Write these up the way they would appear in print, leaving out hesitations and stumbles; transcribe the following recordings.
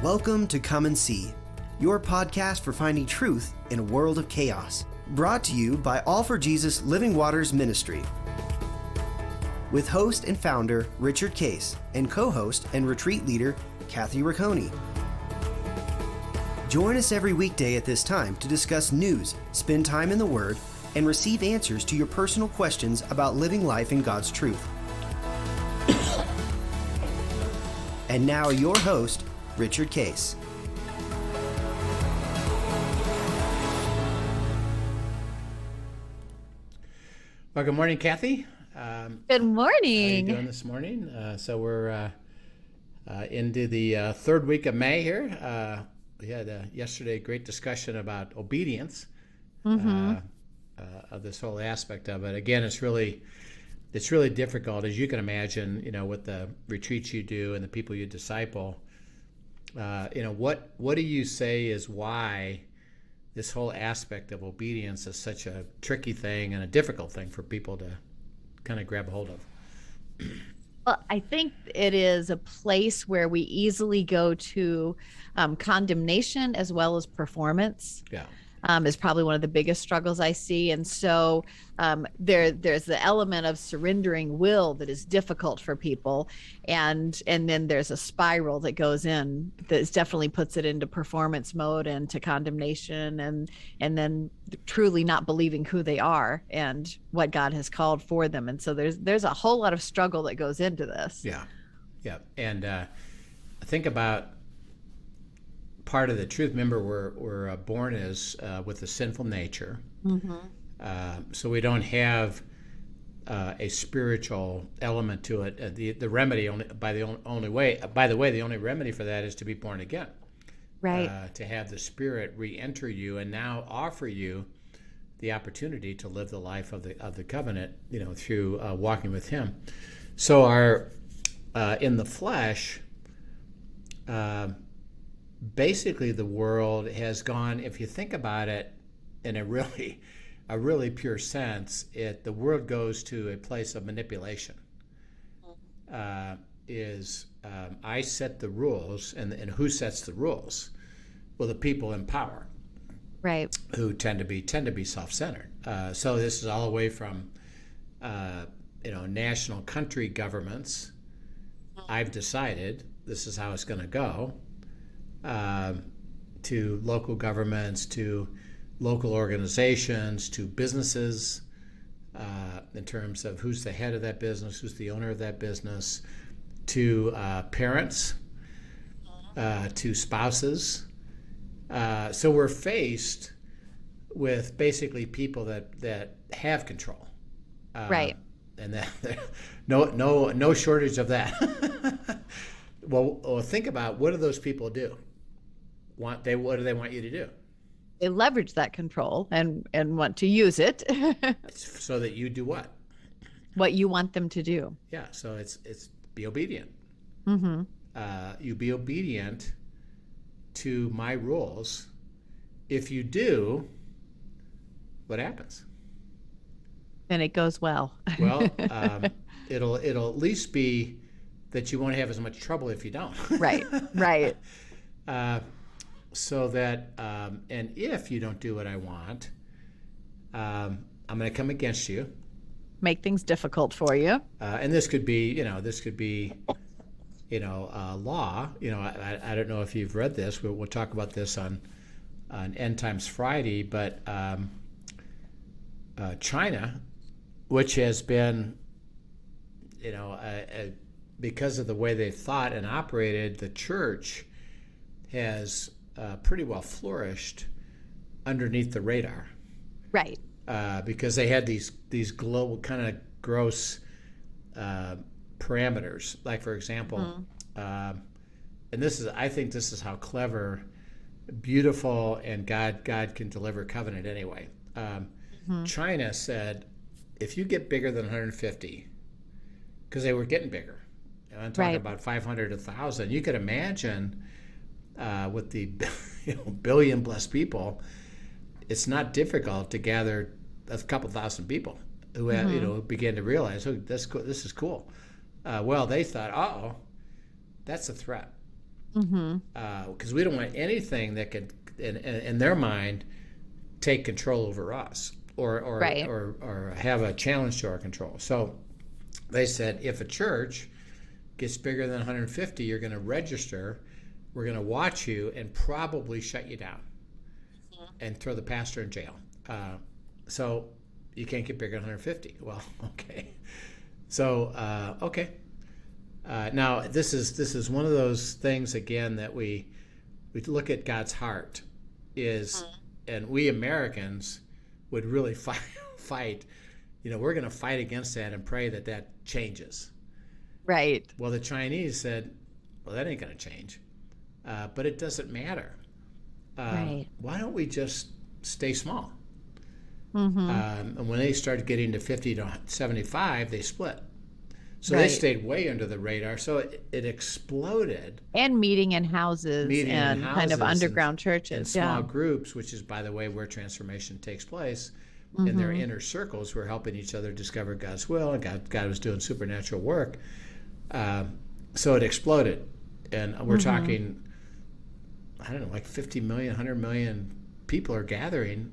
Welcome to Come and See, your podcast for finding truth in a world of chaos. Brought to you by All for Jesus Living Waters Ministry. With host and founder Richard Case and co-host and retreat leader Kathy Ricconi. Join us every weekday at this time to discuss news, spend time in the Word, and receive answers to your personal questions about living life in God's truth. And now your host, Richard Case. Well, good morning, Kathy. Good morning. How are you doing this morning? So we're into the third week of May here. We had yesterday a great discussion about obedience of this whole aspect of it. Again, it's really difficult, as you can imagine. With the retreats you do and the people you disciple. What do you say is why this whole aspect of obedience is such a tricky thing and a difficult thing for people to kind of grab a hold of? Well, I think it is a place where we easily go to condemnation as well as performance. Yeah. Is probably one of the biggest struggles I see. And so there's the element of surrendering will that is difficult for people. And then there's a spiral that goes in that definitely puts it into performance mode and to condemnation and then truly not believing who they are and what God has called for them. And so there's a whole lot of struggle that goes into this. Yeah. Yeah. And think about part of the truth. Remember, we're born as with a sinful nature, so we don't have a spiritual element to it. The remedy By the way, the only remedy for that is to be born again, right? To have the Spirit re-enter you and now offer you the opportunity to live the life of the covenant, through walking with Him. So our in the flesh. Basically, the world has gone, if you think about it in a really pure sense, the world goes to a place of manipulation. I set the rules, and who sets the rules? Well, the people in power, right? Who tend to be self-centered. So this is all the way from national country governments. I've decided this is how it's going to go. To local governments, to local organizations, to businesses, in terms of who's the head of that business, who's the owner of that business, to parents, to spouses. So we're faced with basically people that have control, right? And that no shortage of that. Well, think about, what do those people do? What do they want you to do? They leverage that control and want to use it so that you do what you want them to do. Yeah. So it's be obedient. You be obedient to my rules. If you do, what happens? Then it goes well. Well, it'll at least be that you won't have as much trouble if you don't. Right. So that, and if you don't do what I want, I'm going to come against you. Make things difficult for you. And this could be, law. I don't know if you've read this. We'll talk about this on End Times Friday. But China, which has been, because of the way they thought and operated, the church has pretty well flourished underneath the radar, right? Because they had these global kind of gross parameters, like, for example, and I think this is how clever, beautiful, and God can deliver covenant anyway. China said, if you get bigger than 150, because they were getting bigger, I'm talking about 500, 1,000. You could imagine. With the billion plus people, it's not difficult to gather a couple thousand people who began to realize, this is cool. Well, they thought, that's a threat. because we don't want anything that could, in their mind, take control over us or have a challenge to our control. So they said, if a church gets bigger than 150, you're going to register, we're going to watch you and probably shut you down and throw the pastor in jail. So you can't get bigger than 150. Well, okay. So, okay. Now, this is one of those things, again, that we look at God's heart is, and we Americans would really fight. We're going to fight against that and pray that changes. Right. Well, the Chinese said, well, that ain't going to change. But it doesn't matter. Right. Why don't we just stay small? And when they started getting to 50 to 75, they split. So they stayed way under the radar. So it exploded. And meeting in houses and kind of underground churches. And small groups, which is, by the way, where transformation takes place. In their inner circles, we're helping each other discover God's will, and God was doing supernatural work. So it exploded. And we're talking, I don't know, like 50 million, 100 million people are gathering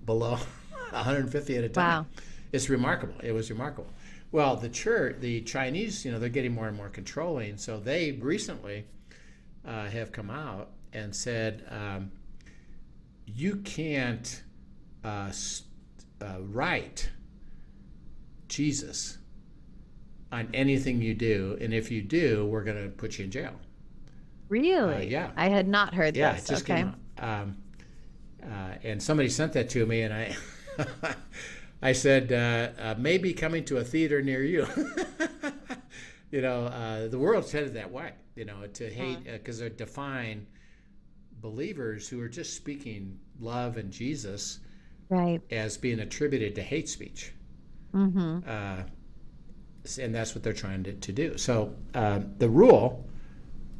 below 150 at a time. Wow. It's remarkable. It was remarkable. Well, the Chinese, they're getting more and more controlling. So they recently have come out and said, you can't write Jesus on anything you do. And if you do, we're going to put you in jail. Really? Yeah. I had not heard this. Yeah, this. it just came out. And somebody sent that to me, and I said, maybe coming to a theater near you. The world's headed that way, to hate, because they define believers who are just speaking love and Jesus as being attributed to hate speech. And that's what they're trying to do. So the rule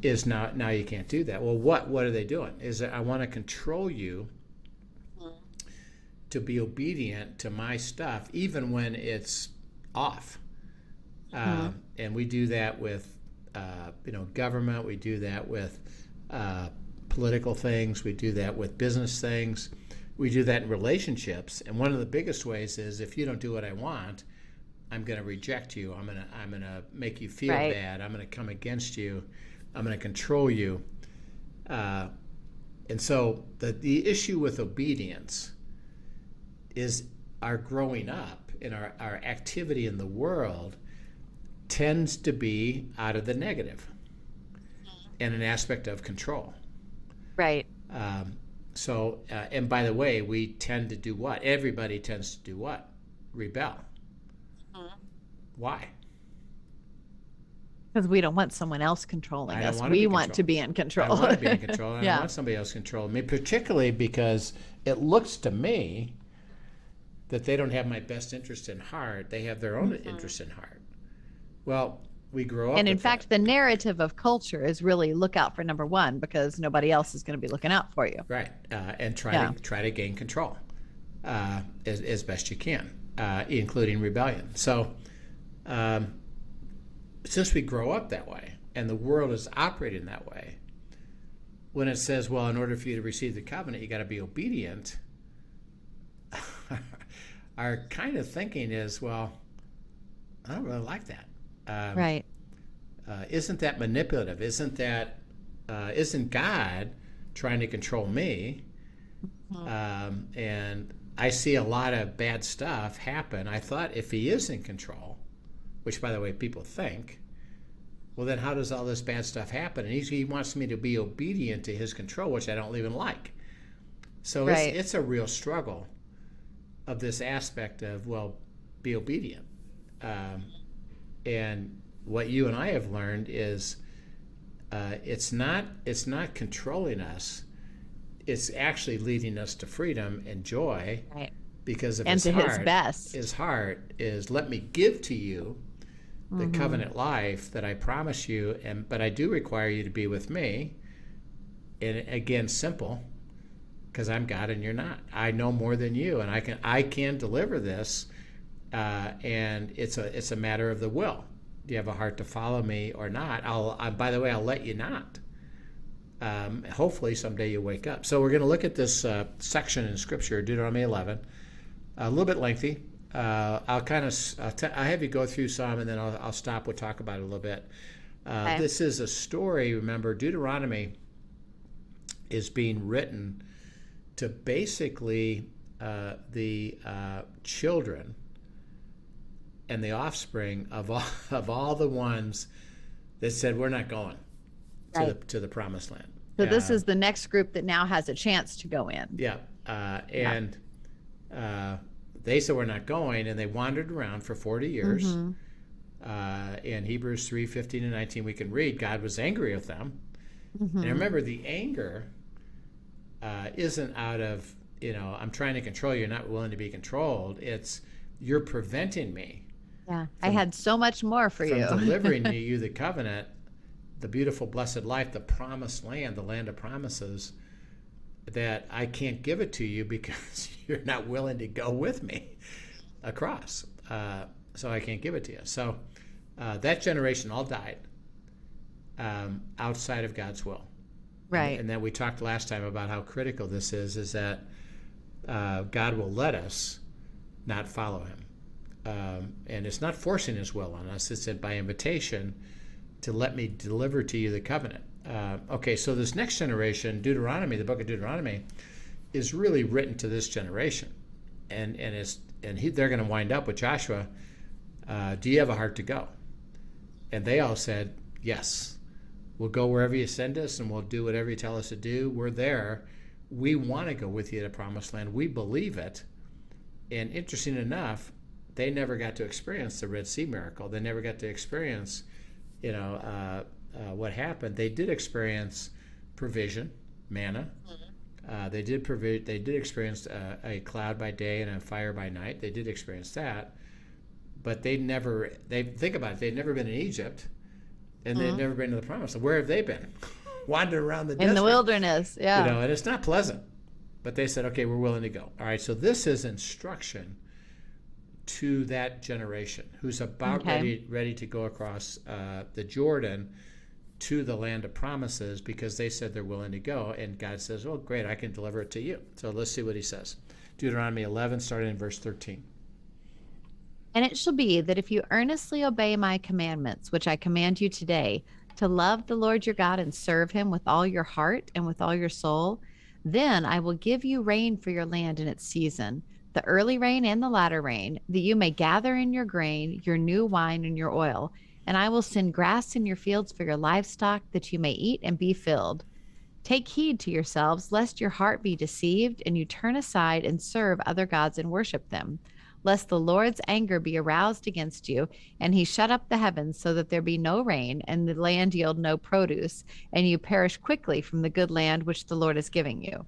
is now you can't do that. Well, what are they doing? Is that I want to control you to be obedient to my stuff, even when it's off. And we do that with, government. We do that with political things. We do that with business things. We do that in relationships. And one of the biggest ways is, if you don't do what I want, I'm going to reject you. I'm going to make you feel bad. I'm going to come against you. I'm going to control you. And so the issue with obedience is our growing up and our activity in the world tends to be out of the negative and an aspect of control. Right. And by the way, we tend to do what? Everybody tends to do what? Rebel. Why? Because we don't want someone else controlling us. We want to be in control. I want to be in control. I don't want somebody else controlling me, particularly because it looks to me that they don't have my best interest in heart. They have their own interest in heart. Well, we grow up. And in fact, the narrative of culture is really look out for number one, because nobody else is going to be looking out for you. Right. And try to gain control as best you can, including rebellion. So since we grow up that way and the world is operating that way, when it says, well, in order for you to receive the covenant, you got to be obedient, our kind of thinking is, well, I don't really like that. Right. Isn't that manipulative? Isn't God trying to control me? And I see a lot of bad stuff happen. I thought if he is in control, which, by the way, people think, well, then how does all this bad stuff happen? And he wants me to be obedient to his control, which I don't even like. So it's a real struggle of this aspect of, well, be obedient. And what you and I have learned is it's not controlling us. It's actually leading us to freedom and joy, because of his heart. His heart is, let me give to you the covenant life that I promise you, but I do require you to be with me. And again, simple, because I'm God and you're not. I know more than you, and I can deliver this, and it's a matter of the will. Do you have a heart to follow me or not? By the way, I'll let you not. Hopefully someday you wake up. So we're going to look at this section in Scripture, Deuteronomy 11, a little bit lengthy. I'll have you go through some, and then I'll stop. We'll talk about it a little bit. Okay. This is a story. Remember, Deuteronomy is being written to basically the children and the offspring of all the ones that said we're not going to the promised land. So this is the next group that now has a chance to go in. Yeah, they said we're not going, and they wandered around for 40 years. In Hebrews 3:15-19, we can read God was angry with them. And remember, the anger isn't out of, I'm trying to control you, you're not willing to be controlled. It's you're preventing me. Yeah, I had so much more for you. From delivering you the covenant, the beautiful, blessed life, the promised land, the land of promises, that I can't give it to you because you're not willing to go with me across. So I can't give it to you. So that generation all died outside of God's will. Right. And then we talked last time about how critical this is that God will let us not follow him. And it's not forcing his will on us. It's by invitation to let me deliver to you the covenant. Okay, so this next generation, Deuteronomy, the book of Deuteronomy, is really written to this generation. And they're going to wind up with Joshua, do you have a heart to go? And they all said, yes. We'll go wherever you send us, and we'll do whatever you tell us to do. We're there. We want to go with you to the promised land. We believe it. And interesting enough, they never got to experience the Red Sea miracle. They never got to experience, what happened. They did experience provision, manna. They did experience a cloud by day and a fire by night. They did experience that. But think about it, they'd never been in Egypt, and they'd never been to the promised land. Where have they been? Wandering around the desert. In the wilderness, yeah. And it's not pleasant. But they said, okay, we're willing to go. All right, so this is instruction to that generation who's about ready to go across the Jordan to the land of promises, because they said they're willing to go. And God says, well, great, I can deliver it to you. So let's see what he says. Deuteronomy 11, starting in verse 13. And it shall be that if you earnestly obey my commandments, which I command you today, to love the Lord your God and serve him with all your heart and with all your soul, then I will give you rain for your land in its season, the early rain and the latter rain, that you may gather in your grain, your new wine, and your oil. And I will send grass in your fields for your livestock, that you may eat and be filled. Take heed to yourselves, lest your heart be deceived, and you turn aside and serve other gods and worship them. Lest the Lord's anger be aroused against you, and he shut up the heavens so that there be no rain, and the land yield no produce, and you perish quickly from the good land which the Lord is giving you.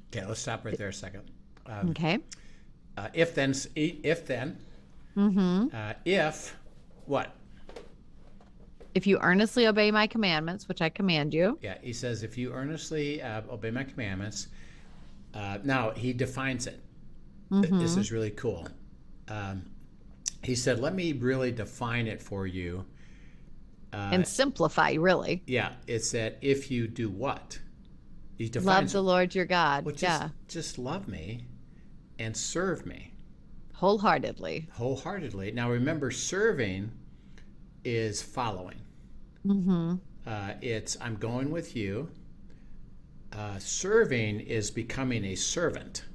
Okay, let's stop right there a second. Okay. If then, if what? If you earnestly obey my commandments, which I command you. Yeah, he says, if you earnestly obey my commandments. Now, he defines it. This is really cool. He said, let me really define it for you. And simplify, really. Yeah, it's that if you do what? He defines love the Lord your God. Well, just love me and serve me. Wholeheartedly. Now, remember, serving is following. It's I'm going with you. Serving is becoming a servant.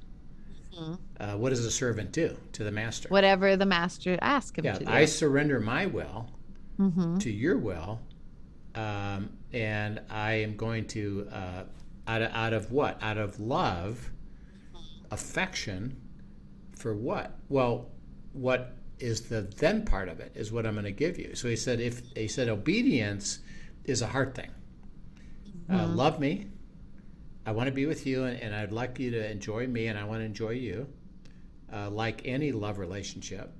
What does a servant do to the master? Whatever the master asks him to do. I surrender my will to your will, and I am going to, out of what? Out of love, affection, for what? Well, what is the then part of it is what I'm going to give you. So he said obedience is a heart thing. Love me. I want to be with you, and I'd like you to enjoy me, and I want to enjoy you, like any love relationship.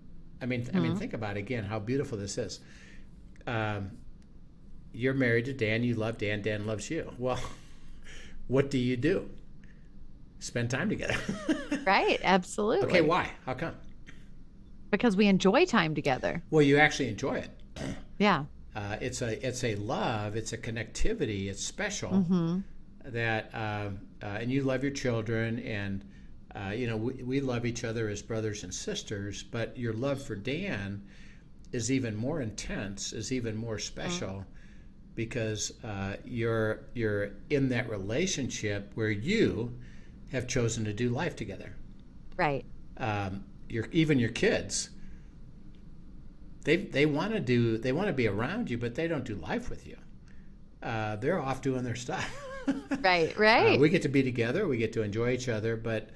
I mean, think about it again, how beautiful this is. You're married to Dan, you love Dan, Dan loves you. Well, what do? Spend time together. Right, absolutely. Okay, why? How come? Because we enjoy time together. Well, you actually enjoy it. Yeah. It's a love, it's a connectivity, it's special that, and you love your children, and we love each other as brothers and sisters, but your love for Dan is even more intense, is even more special, because you're in that relationship where you have chosen to do life together. Right. Even your kids, they want to be around you, but they don't do life with you. They're off doing their stuff. Right. We get to be together, we get to enjoy each other, but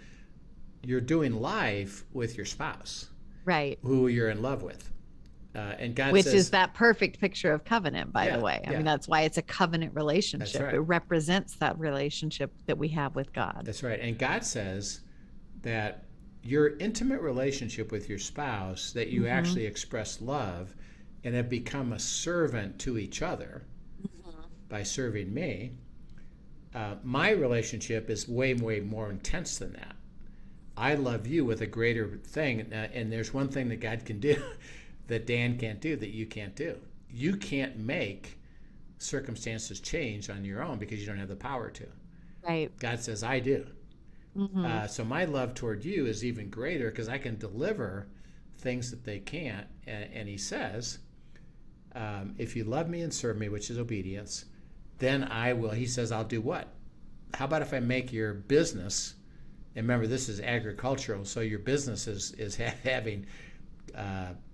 you're doing life with your spouse, right, who you're in love with. And God which says, is that perfect picture of covenant, by the way. I yeah. mean, that's why it's a covenant relationship. That's right. It represents that relationship that we have with God. That's right. And God says that your intimate relationship with your spouse, that you actually express love and have become a servant to each other by serving me. My relationship is way, way more intense than that. I love you with a greater thing. And there's one thing that God can do that Dan can't do, that you can't do. You can't make circumstances change on your own because you don't have the power to. Right. God says, I do. So my love toward you is even greater because I can deliver things that they can't. And he says, if you love me and serve me, which is obedience, then I will. He says, I'll do what? How about if I make your business, and remember this is agricultural, so your business is having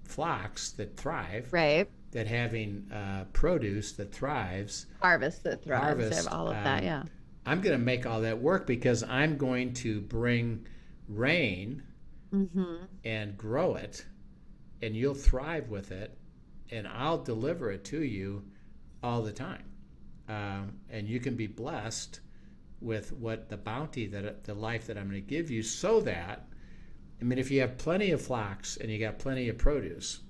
flocks that thrive, right, that having produce that thrives, harvest that thrives, all of that. Yeah, I'm going to make all that work because I'm going to bring rain and grow it, and you'll thrive with it, and I'll deliver it to you all the time, and you can be blessed with what the bounty, that the life that I'm going to give you, so that, I mean, if you have plenty of flocks and you got plenty of produce,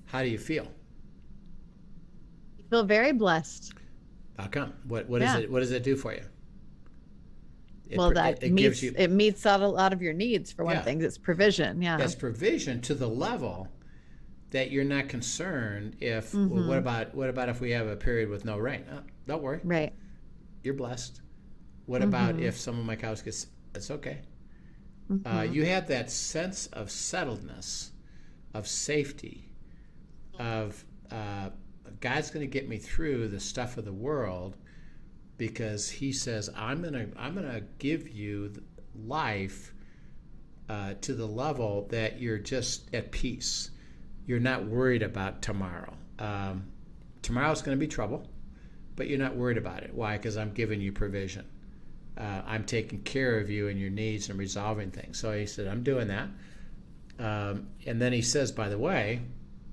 how do you feel? You feel very blessed. How come? What is it? What does it do for you? It meets out a lot of your needs. For one thing, it's provision. Yeah, it's provision to the level that you're not concerned if. Well, what about if we have a period with no rain? Don't worry. Right. You're blessed. What about if some of my cows get? It's okay. You have that sense of settledness, of safety, of God's going to get me through the stuff of the world, because He says I'm gonna give you life to the level that you're just at peace. You're not worried about tomorrow. Tomorrow's going to be trouble, but you're not worried about it. Why? Because I'm giving you provision. I'm taking care of you and your needs and resolving things. So he said, I'm doing that. And then he says, by the way,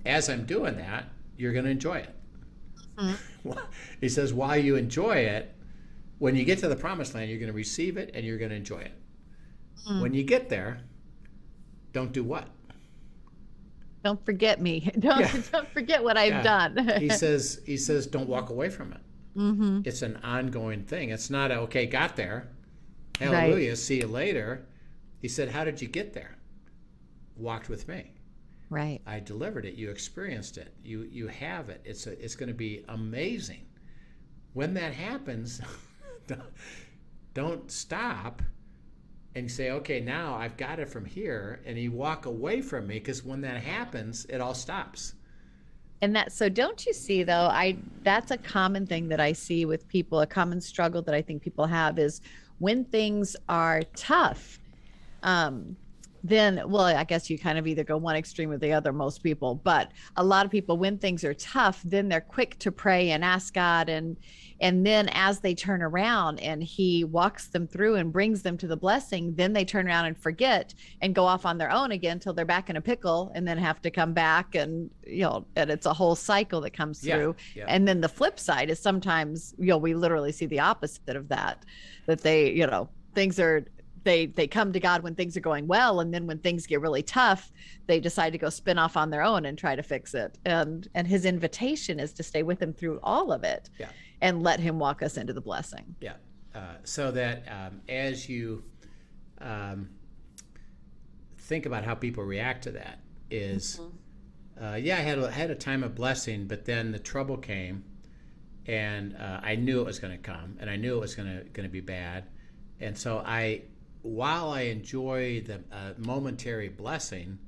as I'm doing that, you're going to enjoy it. He says, while you enjoy it, when you get to the promised land, you're going to receive it and you're going to enjoy it. When you get there, don't do what? Don't forget me. Don't forget what I've done. He says, don't walk away from it. It's an ongoing thing. It's not okay, got there, hallelujah, right. See you later. He said, how did you get there? Walked with me. Right. I delivered it. You experienced it. You have it. It's going to be amazing. When that happens, don't stop and say, okay, now I've got it from here, and you walk away from me, because when that happens, it all stops. And so don't you see though, that's a common thing that I see with people, a common struggle that I think people have is when things are tough, then, well, I guess you kind of either go one extreme or the other, most people, but a lot of people, when things are tough, then they're quick to pray and ask God. And then as they turn around and He walks them through and brings them to the blessing, then they turn around and forget and go off on their own again till they're back in a pickle, and then have to come back, and and it's a whole cycle that comes through. Yeah. And then the flip side is sometimes, we literally see the opposite of that they, things are, they come to God when things are going well, and then when things get really tough, they decide to go spin off on their own and try to fix it. And His invitation is to stay with Him through all of it. Yeah. And let Him walk us into the blessing. Yeah. So that as you think about how people react to that is Yeah, I had a time of blessing, but then the trouble came, and I knew it was going to come, and I knew it was going to be bad, and so while I enjoy the momentary blessing,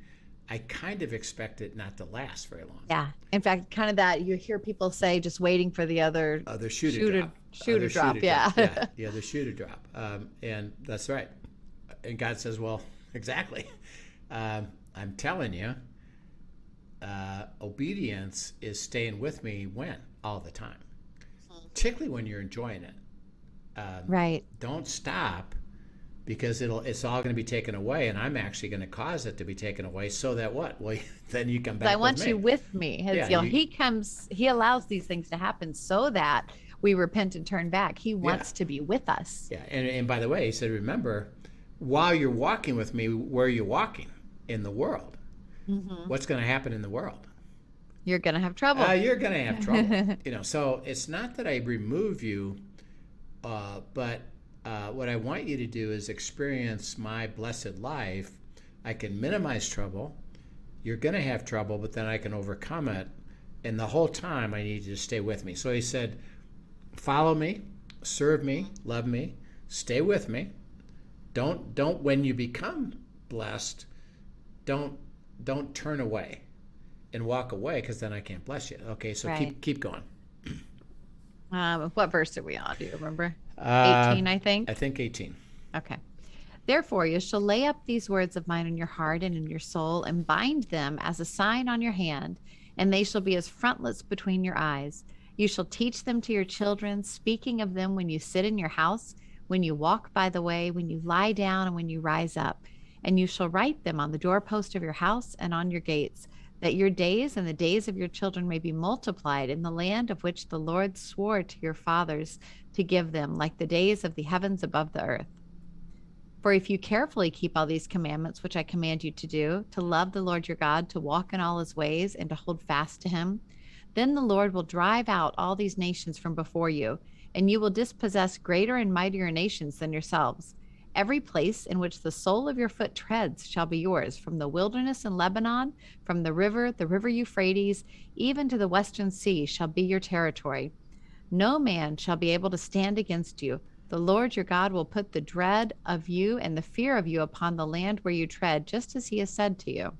I kind of expect it not to last very long. Yeah. In fact, kind of that you hear people say, just waiting for the other shoe to drop. Yeah. Yeah, the shoe to drop. And that's right. And God says, well, exactly. I'm telling you, obedience is staying with me all the time, particularly when you're enjoying it. Right. Don't stop, because it's all going to be taken away, and I'm actually going to cause it to be taken away, so that what? Well, then you come back. I want you with me. He allows these things to happen so that we repent and turn back. He wants to be with us. Yeah, and by the way, he said, remember, while you're walking with me, where you're walking in the world, what's going to happen in the world? You're going to have trouble. You're going to have trouble. So it's not that I remove you, but what I want you to do is experience my blessed life. I can minimize trouble. You're going to have trouble, but then I can overcome it. And the whole time I need you to stay with me. So he said, follow me, serve me, love me, stay with me. Don't when you become blessed, don't turn away and walk away, because then I can't bless you. Okay, so right. keep going. What verse are we on? Do you remember? 18, I think. I think 18. Okay. Therefore, you shall lay up these words of mine in your heart and in your soul, and bind them as a sign on your hand, and they shall be as frontlets between your eyes. You shall teach them to your children, speaking of them when you sit in your house, when you walk by the way, when you lie down, and when you rise up. And you shall write them on the doorpost of your house and on your gates, that your days and the days of your children may be multiplied in the land of which the Lord swore to your fathers to give them, like the days of the heavens above the earth. For if you carefully keep all these commandments which I command you to do, to love the Lord your God, to walk in all his ways, and to hold fast to him, then the Lord will drive out all these nations from before you, and you will dispossess greater and mightier nations than yourselves. Every place in which the sole of your foot treads shall be yours, from the wilderness in Lebanon, from the river Euphrates, even to the western sea shall be your territory. No man shall be able to stand against you. The Lord your God will put the dread of you and the fear of you upon the land where you tread, just as he has said to you.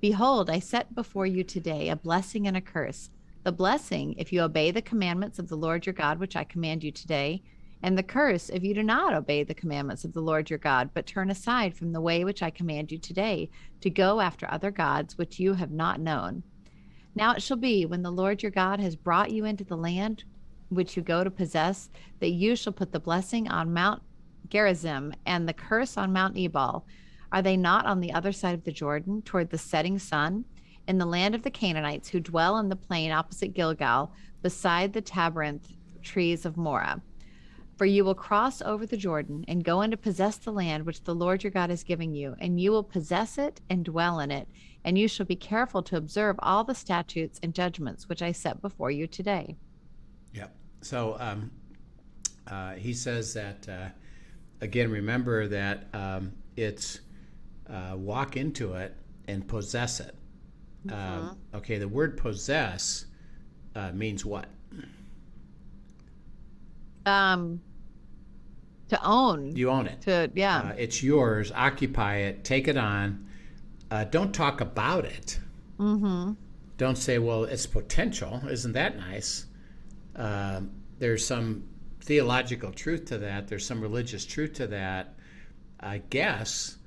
Behold, I set before you today a blessing and a curse. The blessing, if you obey the commandments of the Lord your God, which I command you today, and the curse, if you do not obey the commandments of the Lord your God, but turn aside from the way which I command you today, to go after other gods which you have not known. Now it shall be, when the Lord your God has brought you into the land which you go to possess, that you shall put the blessing on Mount Gerizim and the curse on Mount Ebal. Are they not on the other side of the Jordan, toward the setting sun, in the land of the Canaanites, who dwell in the plain opposite Gilgal, beside the terebinth trees of Moreh? For you will cross over the Jordan and go in to possess the land which the Lord your God is giving you, and you will possess it and dwell in it, and you shall be careful to observe all the statutes and judgments which I set before you today. Yep. So he says that, again, remember that it's walk into it and possess it. Okay, the word possess means what? To own. You own it. It's yours. Occupy it. Take it on. Don't talk about it. Don't say, well, it's potential. Isn't that nice? There's some theological truth to that. There's some religious truth to that. I guess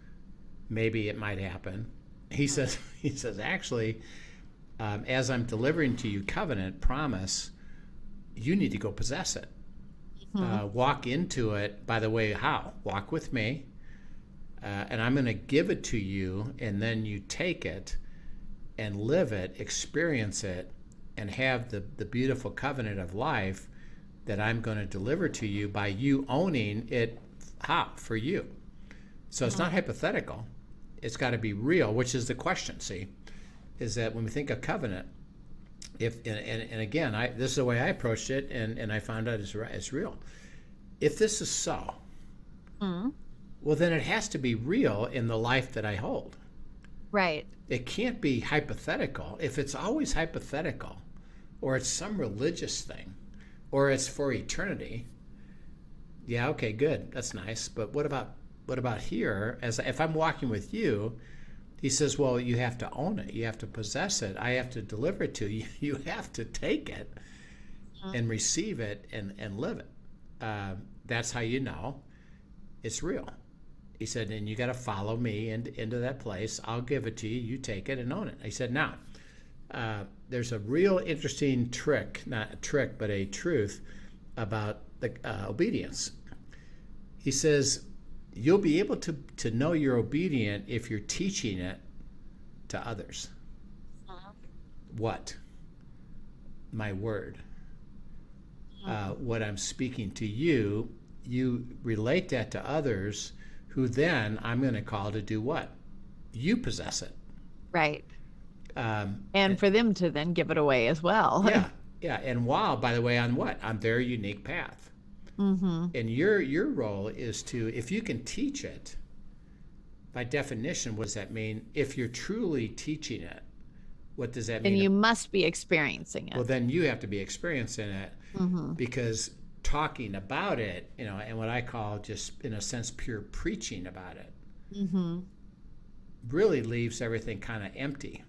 maybe it might happen. He says, actually, as I'm delivering to you covenant, promise, you need to go possess it. Walk into it. By the way, how? Walk with me, and I'm going to give it to you, and then you take it and live it, experience it, and have the beautiful covenant of life that I'm going to deliver to you by you owning it. How? For you. So it's not hypothetical. It's got to be real, which is the question, see, is that when we think of covenant, and again, this is the way I approached it, and I found out it's real. If this is so, well, then it has to be real in the life that I hold. Right. It can't be hypothetical. If it's always hypothetical, or it's some religious thing, or it's for eternity, yeah, okay, good, that's nice. But what about here? As if I'm walking with you, he says, well, you have to own it. You have to possess it. I have to deliver it to you. You have to take it and receive it and live it. That's how you know it's real. He said, and you got to follow me into that place. I'll give it to you. You take it and own it. He said, now, there's a real interesting trick, not a trick, but a truth about the obedience. He says, you'll be able to know you're obedient if you're teaching it to others. What? My word. What I'm speaking to you, you relate that to others, who then I'm going to call to do what? You possess it. Right. And for them to then give it away as well. Yeah. And while, by the way, on what? On their unique path. Mm-hmm. And your role is to, if you can teach it, by definition, what does that mean? If you're truly teaching it, what does that mean? And you must be experiencing it. Well, then you have to be experiencing it, because talking about it, and what I call just, in a sense, pure preaching about it, really leaves everything kind of empty.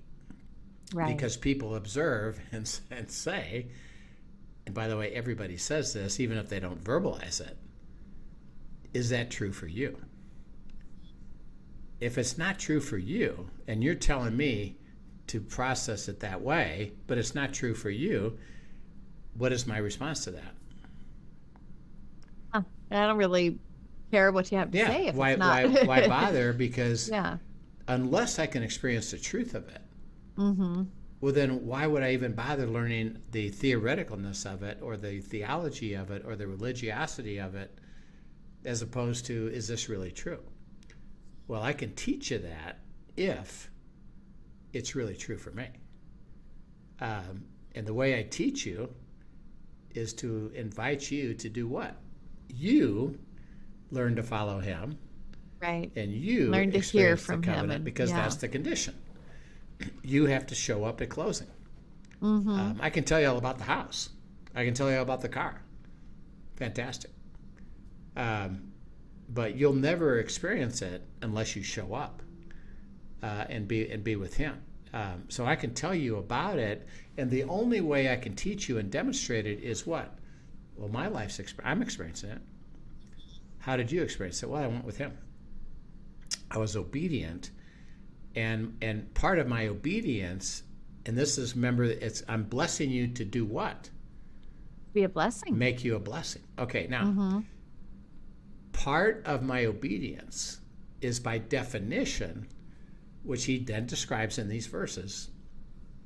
Right. Because people observe and say, and by the way, everybody says this, even if they don't verbalize it, is that true for you? If it's not true for you, and you're telling me to process it that way, but it's not true for you, what is my response to that? I don't really care what you have to say if it's not. Why bother? Because yeah. Unless I can experience the truth of it, well, then why would I even bother learning the theoreticalness of it, or the theology of it, or the religiosity of it, as opposed to, is this really true? Well, I can teach you that if it's really true for me. And the way I teach you is to invite you to do what? You learn to follow him. Right. And you learn to hear from the covenant, him. because that's the condition. You have to show up at closing. I can tell you all about the house. I can tell you all about the car. Fantastic. But you'll never experience it unless you show up and be with him. So I can tell you about it, and the only way I can teach you and demonstrate it is what? Well, my life's I'm experiencing it. How did you experience it? Well, I went with him. I was obedient, and part of my obedience, and this is, remember, I'm blessing you to do what? Be a blessing. Make you a blessing. Okay, now, part of my obedience is, by definition, which he then describes in these verses,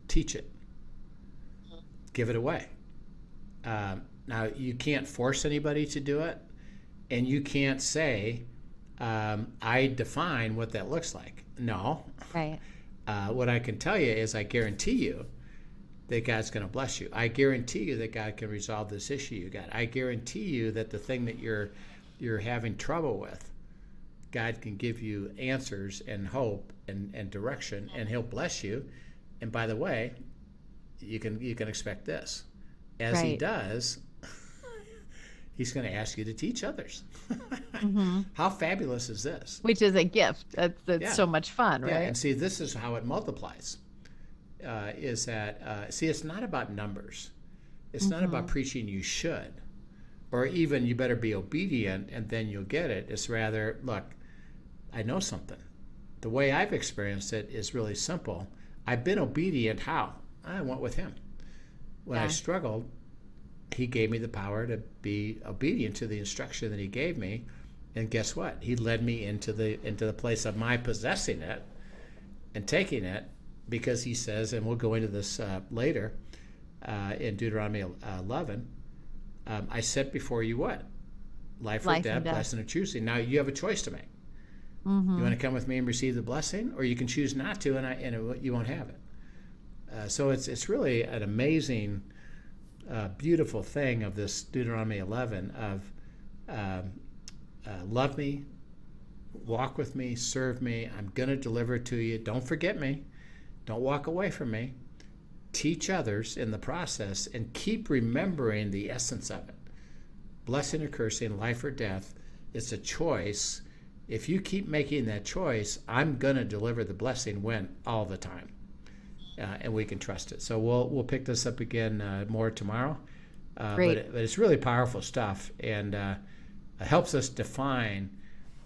teach it. Give it away. Now, you can't force anybody to do it, and you can't say, I define what that looks like. No. Right. What I can tell you is, I guarantee you that God's going to bless you. I guarantee you that God can resolve this issue you got. I guarantee you that the thing that you're having trouble with, God can give you answers and hope and direction, and he'll bless you. And by the way, you can expect this. As he does, he's going to ask you to teach others. How fabulous is this? Which is a gift. That's so much fun, right? Yeah, and see, this is how it multiplies. Is that, see, it's not about numbers. It's not about preaching you should, or even you better be obedient and then you'll get it. It's rather, look, I know something. The way I've experienced it is really simple. I've been obedient. How? I went with him. When I struggled, he gave me the power to be obedient to the instruction that he gave me. And guess what? He led me into the place of my possessing it and taking it, because he says, and we'll go into this later in Deuteronomy 11, I set before you what? Life or death, blessing or choosing. Now you have a choice to make. You want to come with me and receive the blessing, or you can choose not to, and you won't have it. So it's really an amazing, beautiful thing of this Deuteronomy 11 of love me, walk with me, serve me. I'm going to deliver it to you. Don't forget me. Don't walk away from me. Teach others in the process and keep remembering the essence of it. Blessing or cursing, life or death, it's a choice. If you keep making that choice, I'm going to deliver the blessing when all the time. And we can trust it. So we'll pick this up again more tomorrow. But it's really powerful stuff, and it helps us define,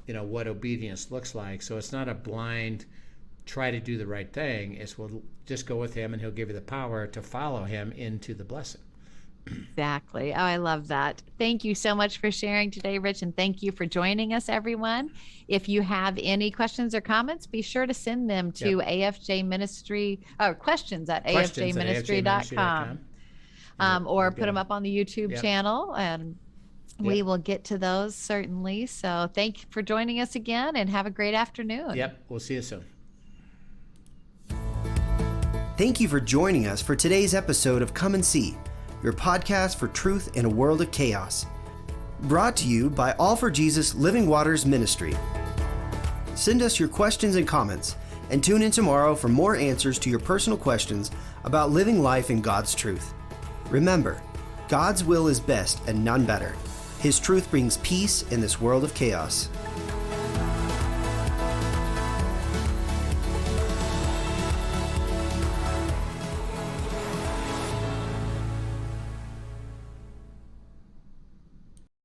what obedience looks like. So it's not a blind try to do the right thing. It's we'll just go with him, and he'll give you the power to follow him into the blessing. Exactly. Oh, I love that. Thank you so much for sharing today, Rich, and thank you for joining us, everyone. If you have any questions or comments, be sure to send them to AFJ Ministry, questions at afjministry.com. Or put them up on the YouTube channel, and we will get to those certainly. So thank you for joining us again, and have a great afternoon. Yep. We'll see you soon. Thank you for joining us for today's episode of Come and See, your podcast for truth in a world of chaos. Brought to you by All for Jesus Living Waters Ministry. Send us your questions and comments, and tune in tomorrow for more answers to your personal questions about living life in God's truth. Remember, God's will is best and none better. His truth brings peace in this world of chaos.